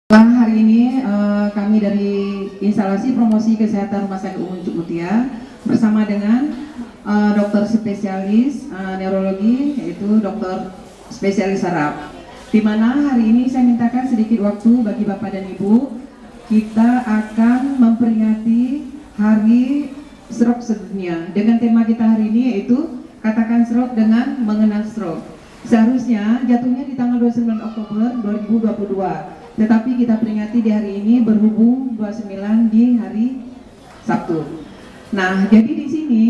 Hari ini kami dari instalasi promosi kesehatan Rumah Sakit Umum Cuk Mutia bersama dengan dokter spesialis neurologi, yaitu dokter spesialis saraf. Di mana hari ini saya mintakan sedikit waktu bagi Bapak dan Ibu. Kita akan memperingati Hari Stroke Sedunia dengan tema kita hari ini, yaitu katakan stroke dengan mengenal stroke. Seharusnya jatuhnya di tanggal 29 Oktober 2022. Tetapi kita peringati di hari ini berhubung 29 di hari Sabtu. Nah, jadi di sini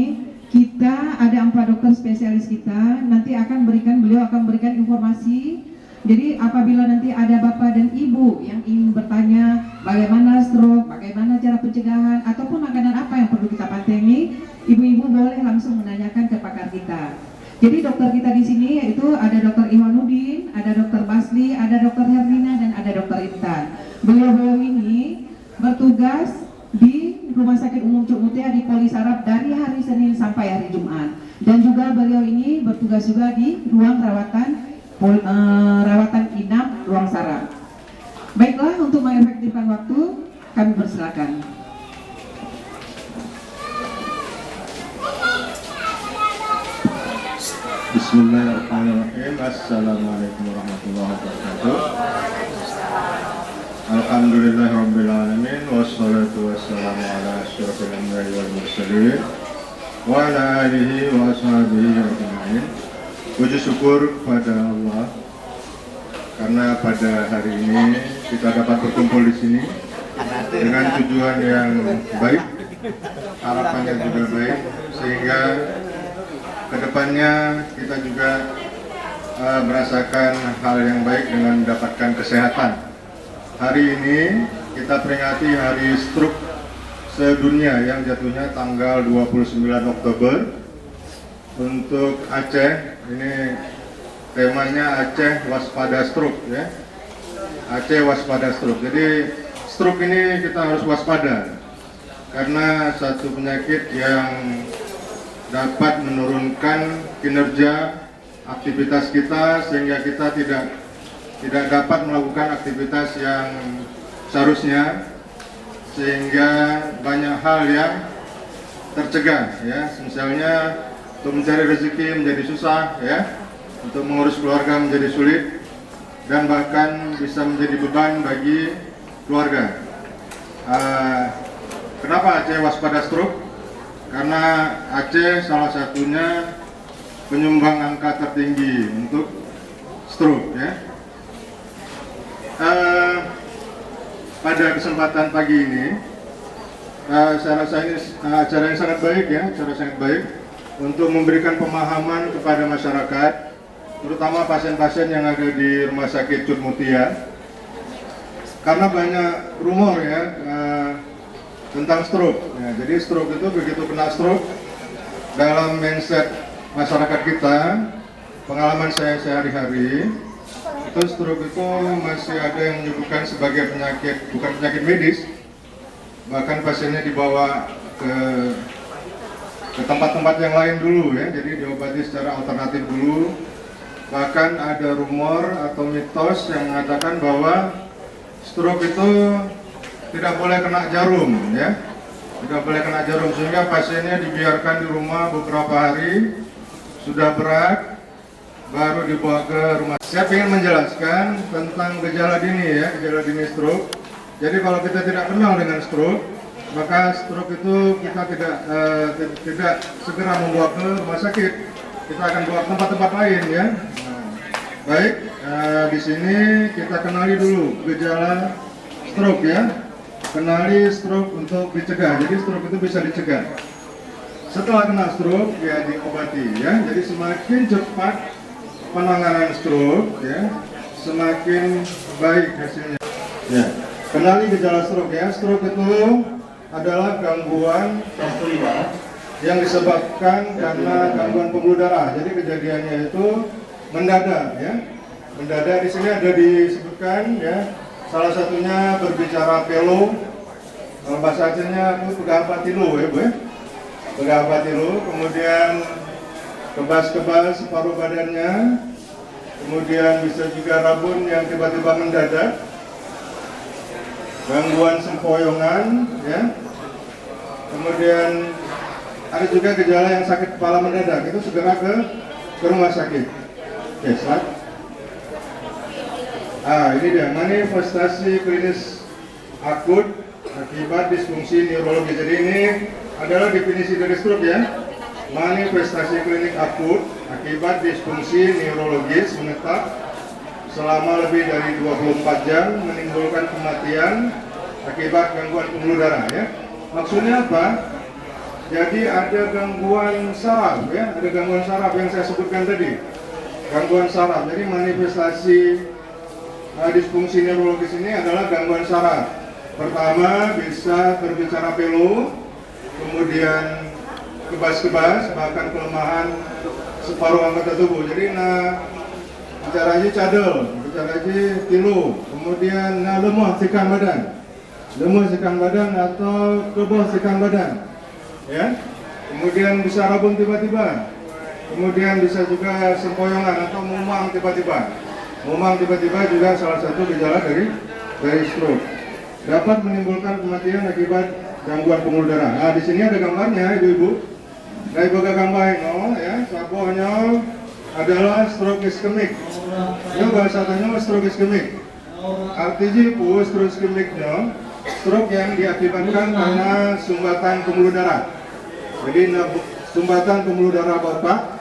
kita ada 4 dokter spesialis kita, nanti beliau akan memberikan informasi. Jadi apabila nanti ada Bapak dan Ibu yang ingin bertanya bagaimana stroke, bagaimana cara pencegahan, ataupun makanan apa yang perlu kita pantengi, ibu-ibu boleh langsung menanyakan ke pakar kita. Jadi dokter kita di sini yaitu ada Dokter Iwanuddin, ada Dokter Basli, ada Dokter Herlina, dan ada Dokter Intan. Beliau ini bertugas di Rumah Sakit Umum Cuk Mutia di Polisaraf dari hari Senin sampai hari Jumat. Dan juga beliau ini bertugas juga di ruang rawatan inap ruang saraf. Baiklah, untuk mengefektifkan waktu, kami persilakan. Bismillahirrahmanirrahim. Assalamualaikum warahmatullahi wabarakatuh. Alhamdulillahirabbil alamin, wassalatu wassalamu ala asyrofil anbiya'i wal mursalin wa ala alihi wa ashabihi ajma'in. Puji syukur kepada Allah karena pada hari ini kita dapat berkumpul di sini dengan tujuan yang baik, harapannya juga baik, sehingga kedepannya kita juga merasakan hal yang baik dengan mendapatkan kesehatan. Hari ini kita peringati Hari Stroke Sedunia yang jatuhnya tanggal 29 Oktober. Untuk Aceh, ini temanya Aceh Waspada Stroke, ya. Aceh Waspada Stroke. Jadi stroke ini kita harus waspada karena satu penyakit yang dapat menurunkan kinerja aktivitas kita, sehingga kita tidak dapat melakukan aktivitas yang seharusnya, sehingga banyak hal yang tercegah, ya. Misalnya untuk mencari rezeki menjadi susah, ya, untuk mengurus keluarga menjadi sulit, dan bahkan bisa menjadi beban bagi keluarga. Kenapa Aceh Waspada Stroke? Karena Aceh salah satunya penyumbang angka tertinggi untuk stroke, ya. Pada kesempatan pagi ini, saya rasa ini acara yang sangat baik, ya, acara sangat baik untuk memberikan pemahaman kepada masyarakat, terutama pasien-pasien yang ada di Rumah Sakit Cuk Mutia, karena banyak rumor, ya, tentang stroke. Ya, jadi stroke itu begitu kena stroke, dalam mindset masyarakat kita, pengalaman saya sehari-hari, itu stroke itu masih ada yang menyebutkan sebagai penyakit, bukan penyakit medis. Bahkan pasiennya dibawa ke tempat-tempat yang lain dulu, ya, jadi diobati secara alternatif dulu. Bahkan ada rumor atau mitos yang mengatakan bahwa stroke itu tidak boleh kena jarum, ya, tidak boleh kena jarum, sehingga pasiennya dibiarkan di rumah beberapa hari, sudah berat, baru dibawa ke rumah. Saya ingin menjelaskan tentang gejala dini, ya, gejala dini stroke. Jadi kalau kita tidak kenal dengan stroke, maka stroke itu kita tidak segera membawa ke rumah sakit, kita akan bawa ke tempat-tempat lain, ya. Baik, di sini kita kenali dulu gejala stroke, ya. Kenali stroke untuk dicegah. Jadi stroke itu bisa dicegah. Setelah kena stroke, ya, diobati, ya. Jadi semakin cepat penanganan stroke, ya, semakin baik hasilnya. Ya, kenali gejala stroke, ya. Stroke itu adalah gangguan vaskular yang disebabkan karena gangguan pembuluh darah. Jadi kejadiannya itu mendadak, ya. Mendadak di sini ada disebutkan, ya. Salah satunya berbicara pelo, kalau bahasa Acehnya itu pegapatilu, ya, Bu, ya. Pegapatilu, kemudian kebas-kebas separuh badannya, kemudian bisa juga rabun yang tiba-tiba mendadak, gangguan sempoyongan, ya. Kemudian ada juga gejala yang sakit kepala mendadak, itu segera ke rumah sakit. Oke, slide. Ini dia manifestasi klinis akut akibat disfungsi neurologi. Jadi ini adalah definisi dari stroke ya. Manifestasi klinik akut akibat disfungsi neurologis menetap selama lebih dari 24 jam menimbulkan kematian akibat gangguan pembuluh darah ya. Maksudnya apa? Jadi ada gangguan saraf ya, ada gangguan saraf yang saya sebutkan tadi. Gangguan saraf. Jadi manifestasi disfungsi neurologis ini adalah gangguan saraf. Pertama bisa berbicara pilu, kemudian kebas-kebas, bahkan kelemahan separuh anggota tubuh. Jadi bicara aja cadel, bicara aja pilu, kemudian lemah tekan badan atau kebah tekan badan, ya. Kemudian bisa rabun tiba-tiba, kemudian bisa juga sempoyongan atau mumang tiba-tiba. Mumang tiba-tiba juga salah satu gejala dari stroke. Dapat menimbulkan kematian akibat gangguan pembuluh darah. Nah, di sini ada gambarnya, ibu-ibu. Dari boga gambar ya, sabohnya adalah stroke iskemik. Ini bahasanya stroke iskemik. Artinya stroke iskemiknya stroke yang diakibatkan karena sumbatan pembuluh darah. Jadi sumbatan pembuluh darah botak,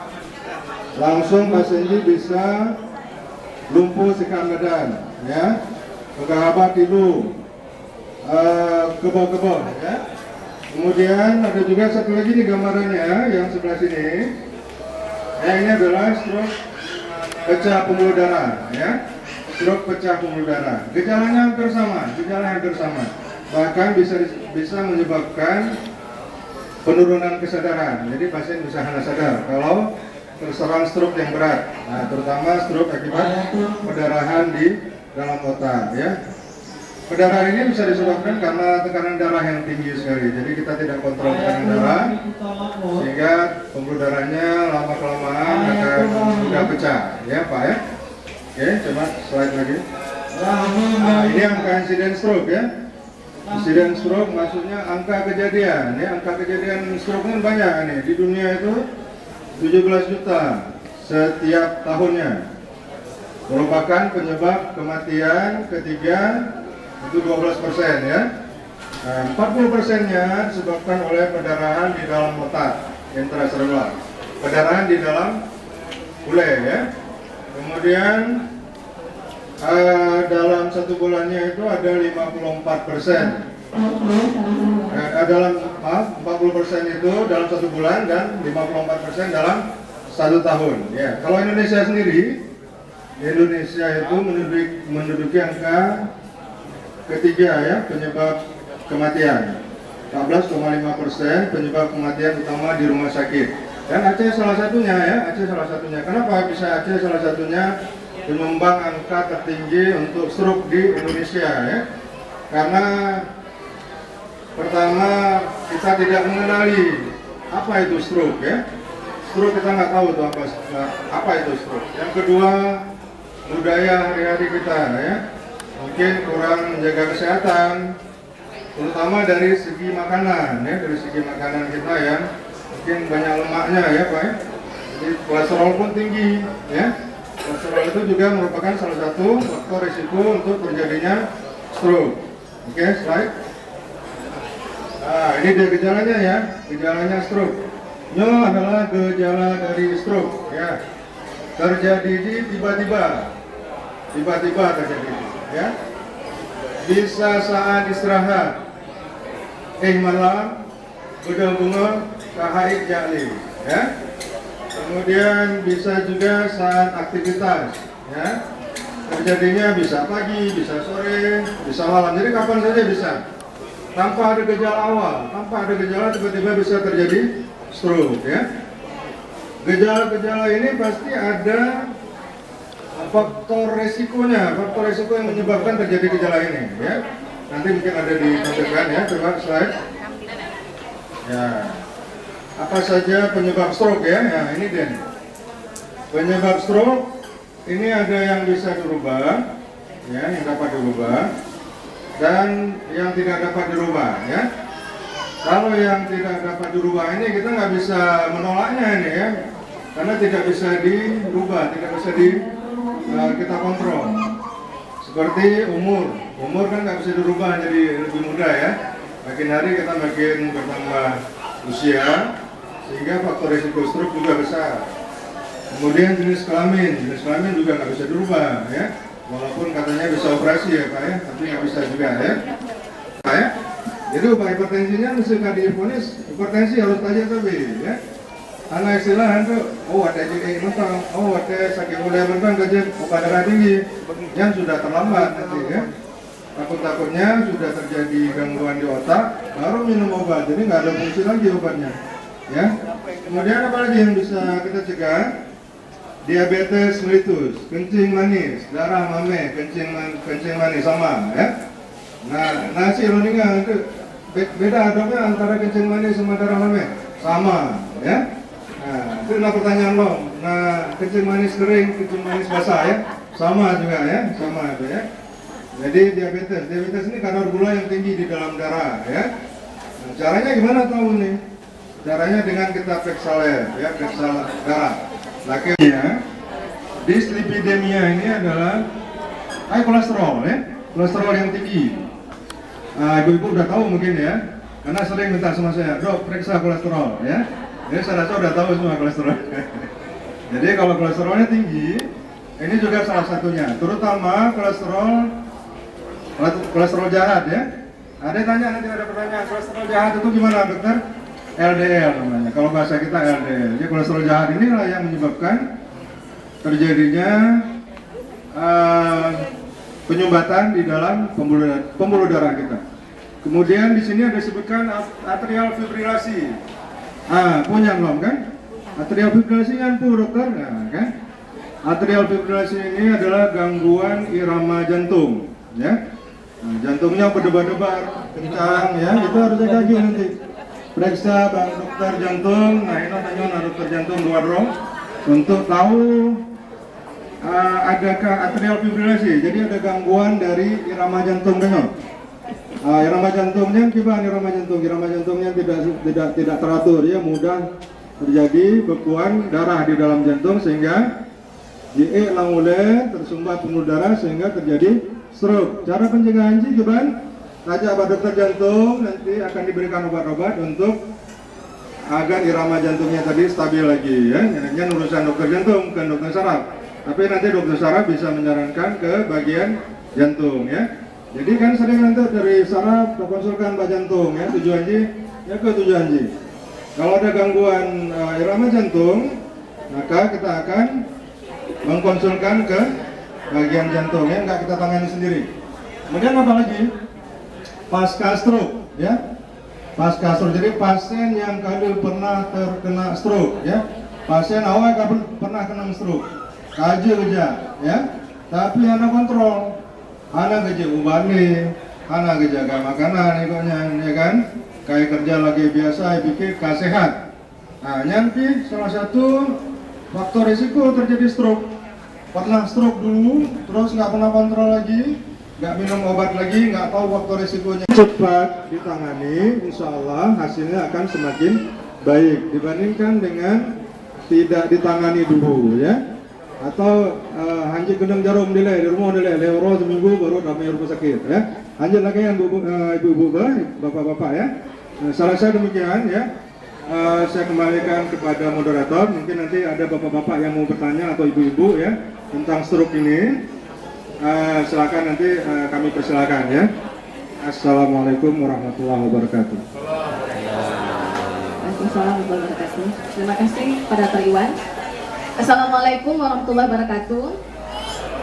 langsung pasien bisa lumpuh sekan badan, ya, kegagapan tidur, kebal-kebal, ya. Kemudian ada juga satu lagi di gambarannya yang sebelah sini. Ini adalah stroke pecah pembuluh darah, ya. Stroke pecah pembuluh darah. Gejalanya hampir sama. Bahkan bisa menyebabkan penurunan kesadaran. Jadi pasien bisa hanya sadar kalau terserang stroke yang berat. Nah, terutama stroke akibat perdarahan di dalam otak, ya. Perdarahan ini bisa disebabkan karena tekanan darah yang tinggi sekali. Jadi kita tidak kontrol tekanan darah, sehingga pembuluh darahnya lama-kelamaan akan mudah pecah, ya Pak ya. Oke, coba slide lagi. Nah, ini angka insiden stroke ya. Insiden stroke maksudnya angka kejadian. Ya, angka kejadian stroke kan banyak nih. Di dunia itu 17 juta setiap tahunnya. Merupakan penyebab kematian ketiga itu 12% ya. Nah, 40%-nya disebabkan oleh perdarahan di dalam otak intraserelular. Perdarahan di dalam bule ya. Kemudian dalam satu bulannya itu ada 54%. Dalam 40% itu dalam satu bulan dan 54% dalam satu tahun. Ya, kalau Indonesia sendiri, Indonesia itu menduduki angka ketiga ya penyebab kematian. 14,5% penyebab kematian utama di rumah sakit. Dan Aceh salah satunya ya, Aceh salah satunya. Kenapa bisa Aceh salah satunya penyumbang angka tertinggi untuk stroke di Indonesia ya? Karena pertama kita tidak mengenali apa itu stroke ya. Stroke kita nggak tahu tuh apa itu stroke. Yang kedua budaya hari-hari kita ya. Mungkin kurang menjaga kesehatan, terutama dari segi makanan ya, dari segi makanan kita ya, mungkin banyak lemaknya ya Pak ya. Jadi kolesterol pun tinggi ya. Kolesterol itu juga merupakan salah satu faktor risiko untuk terjadinya stroke. Oke, slide. Nah, ini dia gejalanya ya, gejalanya stroke. Ini adalah gejala dari stroke ya. Terjadi tiba-tiba terjadi ya. Bisa saat istirahat, malam, udah bunga, kahait jali ya. Kemudian bisa juga saat aktivitas ya. Terjadinya bisa pagi, bisa sore, bisa malam. Jadi kapan saja bisa. Tanpa ada gejala awal, tanpa ada gejala tiba-tiba bisa terjadi stroke ya. Gejala-gejala ini pasti ada faktor resikonya, faktor resiko yang menyebabkan terjadi gejala ini ya. Nanti mungkin ada ditampilkan ya, coba slide. Ya. Apa saja penyebab stroke ya? Ya, ini dia. Penyebab stroke ini ada yang bisa dirubah ya, yang dapat dirubah. dan yang tidak dapat dirubah ya. Kalau yang tidak dapat dirubah ini kita nggak bisa menolaknya ini ya, karena tidak bisa dirubah, tidak bisa kita kontrol. Seperti umur kan nggak bisa dirubah jadi lebih muda ya. Makin hari kita makin bertambah usia, sehingga faktor risiko stroke juga besar. Kemudian jenis kelamin juga nggak bisa dirubah ya, walaupun katanya bisa operasi ya Pak ya, tapi nggak bisa juga ya. Pak ya, jadi upaya hipertensinya misalkan divonis hipertensi harus tanya tapi ya. Anak istilah itu, ada jadi mentang, ada sakit muda mentang gajah obat darah tinggi, yang sudah terlambat nanti ya. Takut-takutnya sudah terjadi gangguan di otak, baru minum obat, jadi nggak ada fungsi lagi obatnya ya. Kemudian apa lagi yang bisa kita cegah? Diabetes mellitus, kencing manis, darah mame, kencing manis sama ya. Nah, nasi ironinya itu beda adabnya antara kencing manis sama darah mame, sama ya. Nah, itu pertanyaan lo. Nah, kencing manis kering, kencing manis basah ya, sama juga ya, sama itu ya. Jadi diabetes ini kadar gula yang tinggi di dalam darah ya. Nah, caranya gimana tahu nih? Caranya dengan kita periksa lab ya, periksa darah. Lakemia, dyslipidemia ini adalah high kolesterol ya, kolesterol yang tinggi. Ibu-ibu udah tahu mungkin ya, karena sering minta sama saya, dok periksa kolesterol ya. Jadi saya rasa udah tahu semua kolesterol. Jadi kalau kolesterolnya tinggi, ini juga salah satunya, terutama kolesterol jahat ya. Ada tanya, nanti ada pertanyaan, kolesterol jahat itu gimana dokter? LDL namanya, kalau bahasa kita LDL. Jadi kolesterol jahat inilah yang menyebabkan terjadinya penyumbatan di dalam pembuluh darah kita. Kemudian di sini ada disebutkan atrial fibrilasi. Punya belum kan? Atrial fibrilasi kan dokter, nah, kan? Atrial fibrilasi ini adalah gangguan irama jantung, ya. Nah, jantungnya berdebar-debar, kencang, ya. Itu harus dikaji nanti. Periksa dokter jantung, nah ini tanya dokter jantung luar roh untuk tahu adakah atrial fibrilasi. Jadi ada gangguan dari irama jantung kan? Irama jantungnya gimana? Irama jantungnya tidak teratur, ya, mudah terjadi bekuan darah di dalam jantung sehingga langule tersumbat pembuluh darah sehingga terjadi stroke. Cara pencegahan gimana? Tanya pada dokter jantung, nanti akan diberikan obat-obat untuk agar irama jantungnya tadi stabil lagi ya. Ini urusan dokter jantung, bukan dokter saraf. Tapi nanti dokter saraf bisa menyarankan ke bagian jantung ya. Jadi kan sering nanti dari saraf konsulkan Pak jantung ya, ke tujuan Ji. Kalau ada gangguan irama jantung, maka kita akan mengkonsulkan ke bagian jantung ya, nggak kita tangani sendiri. Kemudian apa lagi? Pasca stroke ya. Pasca stroke, jadi pasien yang kali pernah terkena stroke ya. Pasien awal pernah kena stroke, kaji aja ya. Tapi anak kontrol, anak kerja ubani, anak kerja jaga makanan, ikutnya ya kan. Kayak kerja lagi biasa, pikir sehat. Nah, nanti salah satu faktor risiko terjadi stroke. Pernah stroke dulu, terus nggak pernah kontrol lagi, nggak minum obat lagi, nggak tahu faktor risikonya. Cepat ditangani, insya Allah hasilnya akan semakin baik dibandingkan dengan tidak ditangani dulu ya. Atau hanjir gendang jarum di rumah lewat seminggu baru damai rumah sakit ya. Hanjir lagi yang ibu-ibu, bapak-bapak ya. Salah saya demikian ya. Saya kembalikan kepada moderator. Mungkin nanti ada bapak-bapak yang mau bertanya atau ibu-ibu ya tentang stroke ini. Silakan nanti kami persilakan ya. Assalamualaikum warahmatullahi wabarakatuh. Waalaikumsalam warahmatullahi wabarakatuh. Terima kasih pada Dr. Iwan. Assalamualaikum warahmatullahi wabarakatuh.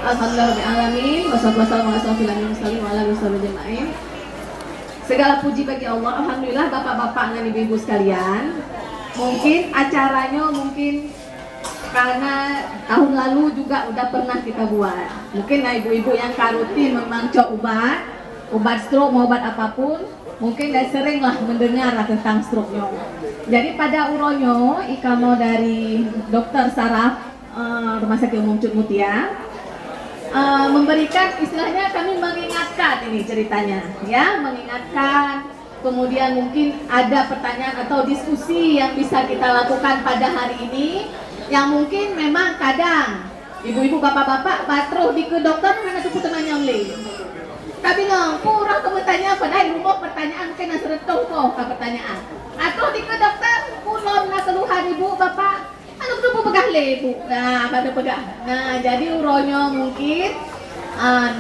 Alhamdulillahirrahmanirrahim. Wassalamualaikum. Segala puji bagi Allah. Alhamdulillah bapak-bapak dan ibu-ibu sekalian. Mungkin acaranya karena tahun lalu juga udah pernah kita buat. Mungkin ibu-ibu yang karutin memang obat stroke mau obat apapun, mungkin udah sering lah mendengar tentang stroke-nya. Jadi pada uronyo ikamo dari dokter saraf Rumah Sakit Umum Cut Mutia, memberikan istilahnya kami mengingatkan ini ceritanya ya, mengingatkan. Kemudian mungkin ada pertanyaan atau diskusi yang bisa kita lakukan pada hari ini yang mungkin memang kadang ibu-ibu bapak-bapak batruh di ke dokter mana tu pertanyaan oleh. Tapi ngong kurang bertanya pada rumah pertanyaan kena seretung kok pertanyaan. Atau di ke dokter kulon na keluhan ibu bapak anu tu pegah le ibu. Nah, pada pegah. Nah, jadi uronyo mungkin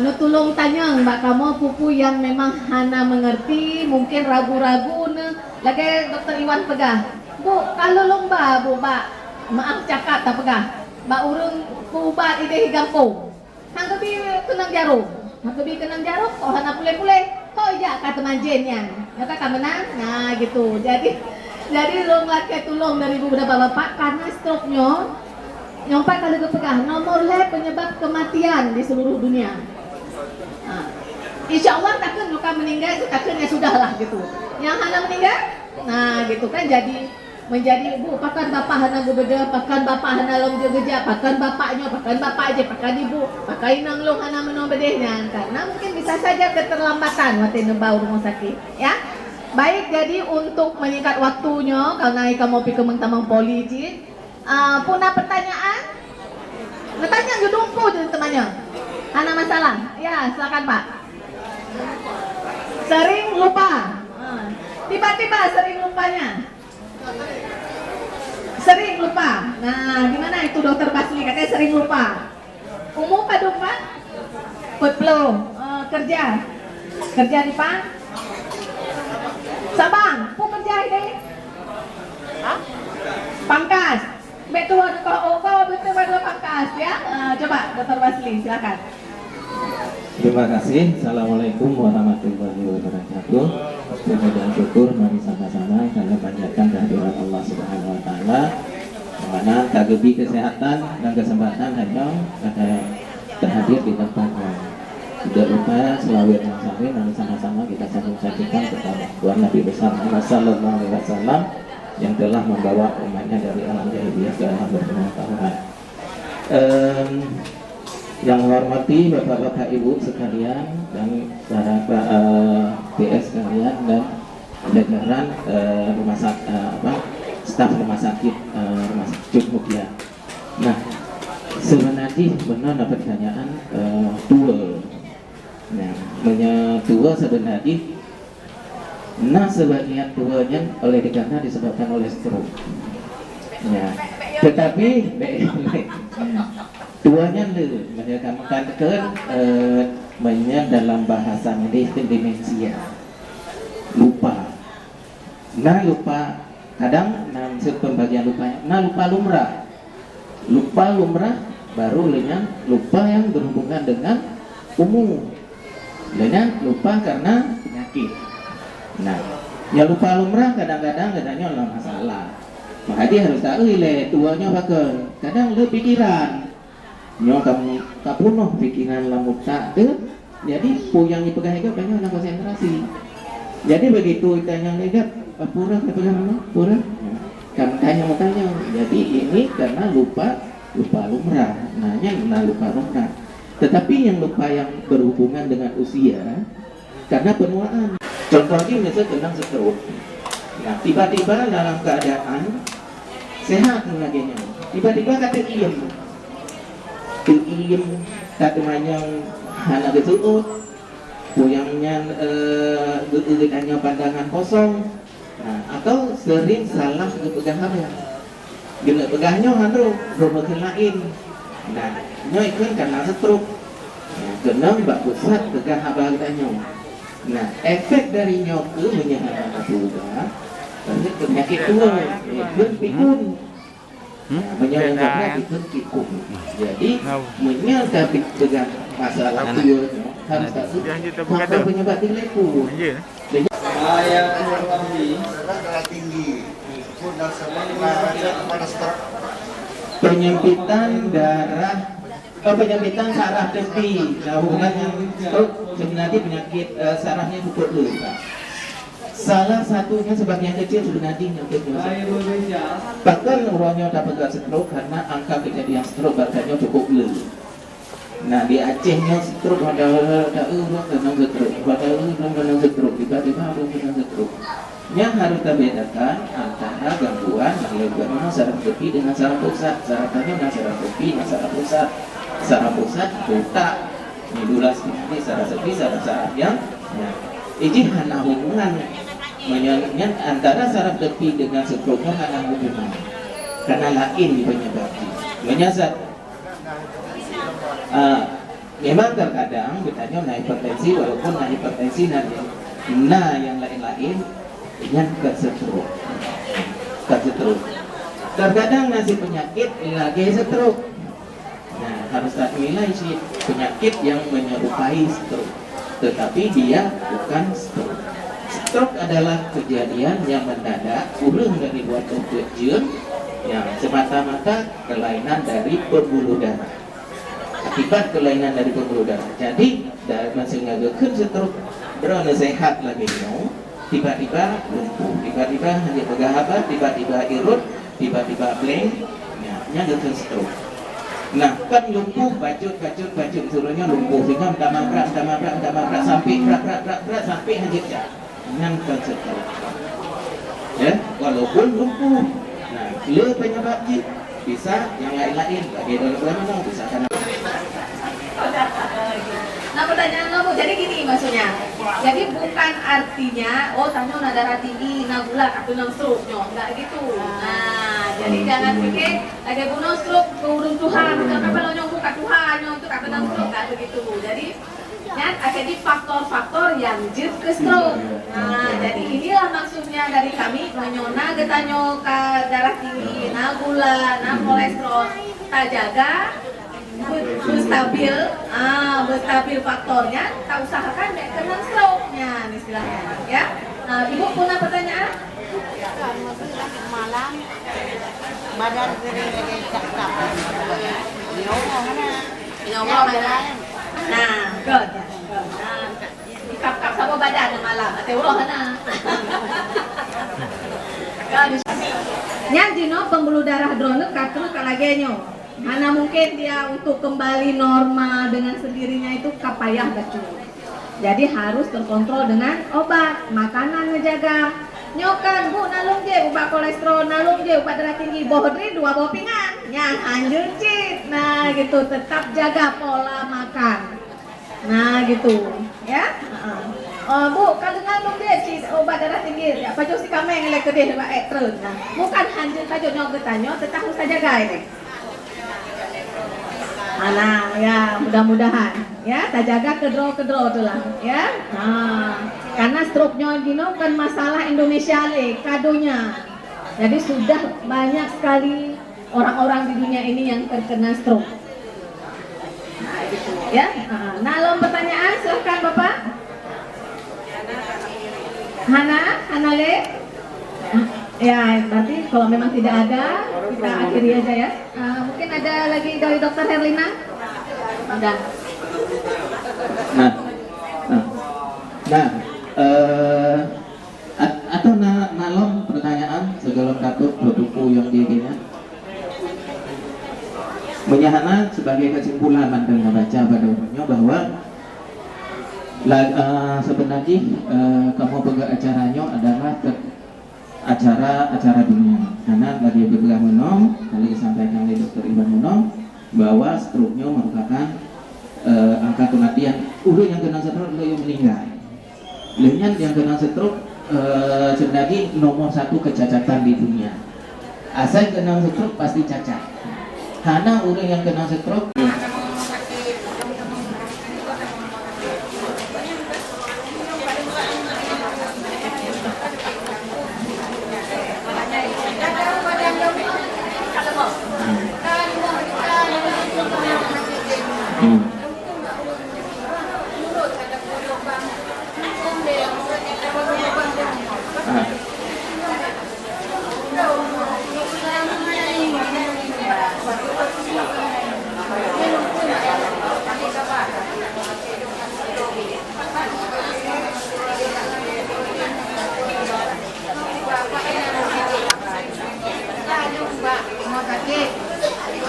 nutulung tanya mbak kamu pupu yang memang hana mengerti, mungkin ragu-ragu lagi dokter Iwan pegah. Bu, kalau lomba bu, mbak maaf cakap tak pegah. Mbak urung ubat ide gampung. Hang kebi kenang jarum. Hang kebi kenang jarum, oh hana pule-pule. Oh iya kata manjennya. Ya kan menang. Nah, gitu. Jadi long laki tulung dari ibu bapak karena stroke-nya nyompat kali kepegah nomor penyebab kematian di seluruh dunia. Nah, insya Allah takkan luka meninggal, takkan ya sudahlah gitu. Yang hana meninggal, nah gitu kan jadi menjadi ibu, pakan bapak hana gubeda, pakan bapak hana long geja, pakan bapaknya, pakan bapak aja, pakan ibu, pakai nang long hana menom bedehnya. Karena mungkin bisa saja keterlambatan waktu nembau rumah sakit, ya. Baik, jadi untuk menyingkat waktunya, karena kamu pikir mentamang polisi. Punah pertanyaan? Bertanya gedungku jadi temannya. Ada masalah? Ya, silakan Pak. Sering lupa. Tiba-tiba sering lupanya. Sering lupa. Nah, gimana itu dokter Basli katanya sering lupa. Umum Pak Duk Pak? Putlo, kerja. Kerja di Pak? Sabang, pu kerja ini. Pangkas. Betul ada kau betul ada pangkas ya. Coba Dr. Basli silakan. Terima kasih. Assalamualaikum warahmatullahi wabarakatuh. Puji dan syukur mari sama-sama kita panjatkan kehadiran Allah Subhanahu wa taala. Mana kagebi kesehatan dan kesempatan hanya ada terhadir di tempatnya. Tidak lupa selawat yang sahih mari sama-sama kita sambung-sambungkan kepada Tuhan Nabi besar Muhammad sallallahu alaihi wasallam yang telah membawa umatnya dari alam jahiliyah ke alam berpengetahuan. Yang hormati bapak-bapak ibu sekalian dan para PS sekalian dan jajaran rumah sakit staf rumah sakit Mutia. Nah, sebenarnya benar ada pertanyaan tua. Nah, tua sebenarnya nah sebagian tuanya oleh karena disebabkan oleh stroke. Ya. Tetapi tuanya le mereka mengatakan dalam bahasa medis demensia. Lupa. Nah lupa kadang pembagian lupanya. Nah lupa lumrah. Lupa lumrah baru lenyang lupa yang berhubungan dengan umum. Lenyang lupa karena penyakit. Nah, ya lupa lumrah kadang-kadang katanya lah masalah. Maka dia harus tahu tuanya bakal. Kadang le pikiran. Nyo kamu kapunuh pikiran lamu tak de. Jadi yang dipegang itu banyak nak konsentrasi. Jadi begitu ditanya legat, pura pegang mana? Pura. Kamu tanya. Jadi ini karena lupa lumrah. Nah lupa lumrah. Tetapi yang lupa yang berhubungan dengan usia karena penuaan. Contohnya misalnya tentang stroke. Nah, tiba-tiba dalam keadaan sehat lagi tiba-tiba kata iem, kata manyang hana gesuut, puyangnya hanya pandangan kosong. Nah, atau sering salah kepegangan ya. Gila pegahnya hanru rumah lain. Nah, nyoy kan karena stroke. Nah, kena mbak pusat pegah abang tanya. Nah, efek dari nyoku menyebabkan juga penyakit tua, pikun. Nah, menyebabkan pikun. Jadi, menyebabkan dengan masalah tua harus tak penyebab pikun. Yang hormati tinggi. Penyempitan darah penyempitan saraf tepi. Nah, hubungannya sebenarnya penyakit sarafnya cukup luka. Salah satunya sebagian kecil sebenarnya bahkan orangnya dapat stroke karena angka kejadian stroke bahkannya cukup luka. Nah di Acehnya stroke ada orang kena stroke, ada orang kena stroke, tiba-tiba orang kena stroke. Yang harus kita bedakan antara gangguan menyebabkan saraf tepi dengan saraf pusat. Sarafannya dengan saraf tepi, dengan saraf pusat. Saraf pusat otak, medula spinalis, saraf tepi, saraf yang. Ini hanya hubungan antara saraf tepi dengan stroke hanya hubungan. Karena lain penyebabnya. Menyasar. Memang terkadang bertanya nah hipertensi, walaupun nah hipertensi nanti yang lain-lain yang ke stroke. Terkadang nasi penyakit lagi stroke. Nah harus tak nilai sih penyakit yang menyerupai stroke, tetapi dia bukan stroke. Stroke adalah kejadian yang mendadak, urung dari buat tujuan yang semata-mata kelainan dari pembuluh darah. Akibat kelainan dari pembuluh darah. Jadi masih ngagakeun stroke berona sehat lagi tiba-tiba lumpuh, tiba-tiba hanya pegahabat, tiba-tiba irut, tiba-tiba blank, ngagakeun stroke. Nah kan lumpuh, bacut turunnya lumpuh sehingga damabrak sampai berat sampai hanya ngagakeun stroke. Ya, walaupun lumpuh. Nah, le penyebabnya bisa yang lain-lain bagi dalam bisa karena. Nah pertanyaan kamu, jadi gini maksudnya. Jadi bukan artinya, oh tanya ada darah tinggi, gula, atau stroke, enggak gitu. Nah, jadi jangan pikir ada bunuh stroke, keruntuhan, apa lo nyong buka Tuhan, nyong itu kata stroke, enggak begitu. Jadi ada faktor-faktor yang jut ke stroke. Nah, jadi inilah maksudnya dari kami menyona getanyo ke darah tinggi, gula, kolesterol, kita jaga berstabil faktornya, kita usahakan kena stroke-nya istilahnya ya. Nah, Ibu punya pertanyaan? Malam badan kering lagi cakap. Nah, good. Nah, dikap-kap sama badan malam. Atau Allah na. Nya dino pembuluh darah drone katru kalagenyo. Mana mungkin dia untuk kembali normal dengan sendirinya itu kapayah gacung. Jadi harus terkontrol dengan obat, makanan ngejaga. Nyokan bu nalung je ubah kolesterol, nalung je ubah darah tinggi, bohdri 2 bawa pinggan, yang anjur cit. Nah gitu, tetap jaga pola makan. Nah gitu, ya. Bu kalau nalung je cit obat darah tinggi, ya pacu si kami ngelek ke dia terus. Nah, bukan anjur pacu nyok getanyo, tetap harus jaga ini. Nah ya mudah-mudahan ya kita jaga kedro tuh lah ya. Nah karena stroke-nya gino kan masalah Indonesia kadonya. Jadi sudah banyak sekali orang-orang di dunia ini yang terkena stroke. Nah gitu ya. Nah lom pertanyaan silahkan Bapak. Hana Le. Ya, berarti kalau memang tidak ada, kita akhiri aja ya. Mungkin ada lagi dari Dokter Herlina? Udah. Atau nalom pertanyaan segala katut produku yang dirinya. Menyahana sebagai kesimpulan dan membaca pada umumnya bahwa sebenarnya kamu pegang acaranya adalah acara dunia, karena lagi beberapa menom tadi disampaikan oleh Dr. Iwan Munom bahwa stroke-nya merupakan angka kematian yang kena stroke yang meninggal. Lainnya yang kena stroke sebenarnya nomor 1 kecacatan di dunia. Asal kena stroke pasti cacat. Karena orang yang kena stroke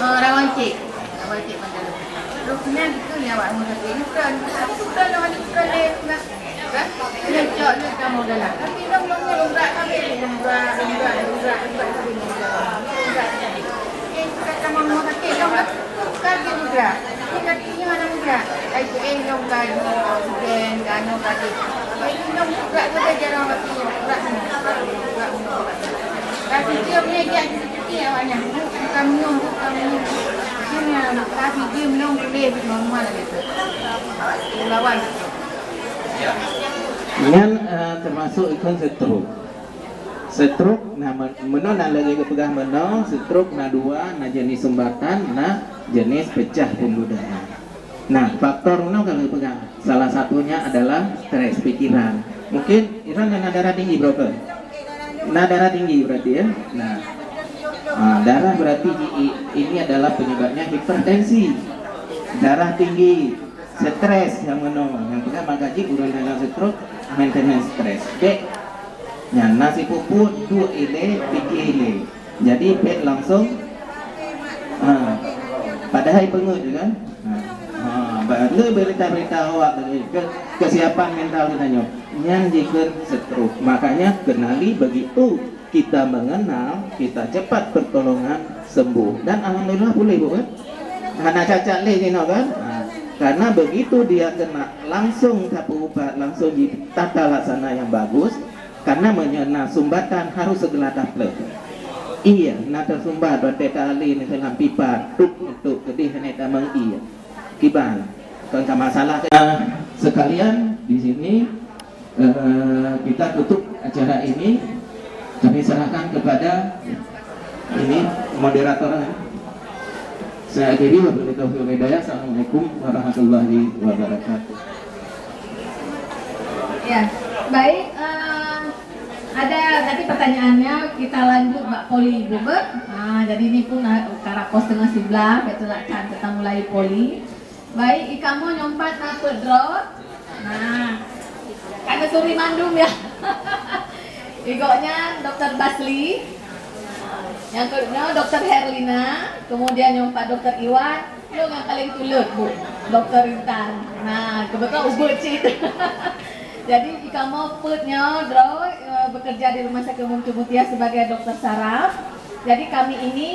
Rawan cik. Rawan cik. Rupanya Dia punya dia cuci awalnya. Kamu. Sini tapi dia minum boleh normal gitu. Lawan. Dengan termasuk ikon stroke. Stroke nah meno na lagi kepegang meno, stroke na dua, na jenis sumbatan, na jenis pecah pembuluh darah. Nah, faktor meno kalau pegang salah satunya adalah stres pikiran. Mungkin Iran na darah tinggi berapa? Na darah tinggi berarti ya. Nah, darah berarti ini adalah penyebabnya hipertensi, darah tinggi, stres yang meno, yang pegang magaji urang dengan stroke, maintenance stres. Oke. Ya, nasi puput 2 ile, 3 ile. Jadi pet langsung padahal pengut kan? Baru berita-berita awak kesiapan mental kita yang jika stroke. Makanya kenali begitu kita mengenal, kita cepat pertolongan sembuh. Dan alhamdulillah boleh bu kan? Karena cacat leh kan? Karena begitu dia kena langsung tapu ubat, langsung ditata laksana yang bagus. Karena menyena sumbatan harus segala dapet. Iya, nata sumbat berarti tali ni dalam pipa tuk untuk kedih neta meng iya. Kiban. Kalau masalah sekalian di sini kita tutup acara ini. Kami serahkan kepada ini moderator. Saya akhiri wabillahi taufiq wal hidayah. Assalamualaikum warahmatullahi wabarakatuh. Ya, baik. Ada tadi pertanyaannya, kita lanjut Mbak Poli Bubek. Jadi ini pun karakos tengah sebelah, betul kan kita mulai poli. Baik, kamu nyompat apa draw? Nah, karena suri mandum ya. Igoknya Dr. Basli, yang kedua Dr. Herlina, kemudian nyompat Dr. Iwan, yang paling tulut Bu, Dr. Intan. Nah, kebetulan ubud cik. Jadi jika mau putnya draw bekerja di Rumah Sakit Umum Mutia sebagai dokter saraf. Jadi kami ini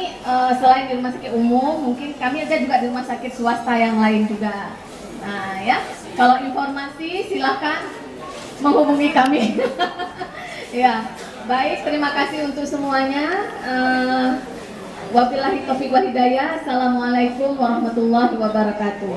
selain di rumah sakit umum, mungkin kami ada juga di rumah sakit swasta yang lain juga. Nah ya, kalau informasi silahkan menghubungi kami. Ya, baik, terima kasih untuk semuanya. Wabillahi taufiq wal hidayah. Assalamualaikum warahmatullahi wabarakatuh.